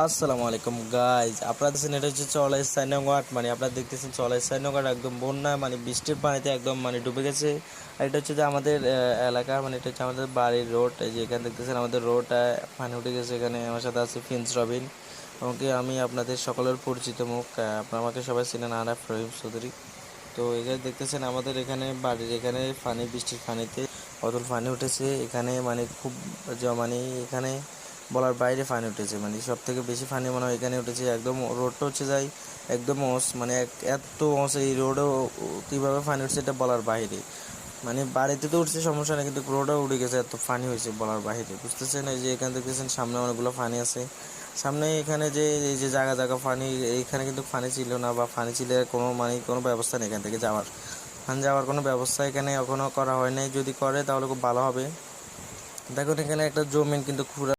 আসসালামু আলাইকুম গাইজ, আপনারা দেখছেন এটা হচ্ছে চলাই সাইনঘাট। আপনারা দেখতেছেন চলাই সাইনঘাট একদম বন্যা বৃষ্টির পানিতে একদম ডুবে গেছে। আর এটা হচ্ছে যে আমাদের এলাকা, এটা হচ্ছে আমাদের বাড়ির রোড। এই যে এখানে দেখতেছেন আমাদের রোড পানি উঠে গেছে। এখানে আমার সাথে আছে প্রিন্স রবিন, এমনকি আমি আপনাদের সকলের পরিচিত মুখ। আপনারা আমাকে সবাই চেনেন, আরাফ রহিম চৌধুরী। তো এখানে দেখতেছেন আমাদের এখানে বাড়ির এখানে বৃষ্টির পানিতে অতল পানি উঠেছে। এখানে খুব এখানে বলার বাইরে পানি উঠেছে। সব থেকে বেশি পানি মনে হয় এখানে উঠেছে। একদম রোডটা হচ্ছে যাই একদম এত এই রোডেও কীভাবে পানি উঠছে এটা বলার বাইরে। বাড়িতে তো উঠছে সমস্যা নেই, কিন্তু রোডও উঠে গেছে, এত পানি হয়েছে বলার বাইরে, বুঝতেছেন? এই যে এখানে দেখতেছেন সামনে অনেকগুলো পানি আছে। সামনে এখানে যে এই যে জায়গা জায়গা পানি, এইখানে কিন্তু পানি ছিল না, বা পানি ছিল কোনো কোনো ব্যবস্থা নেই এখান থেকে যাওয়ার কোনো ব্যবস্থা এখানে এখনও করা হয় নাই। যদি করে তাহলে খুব ভালো হবে। দেখুন এখানে একটা জমিন কিন্তু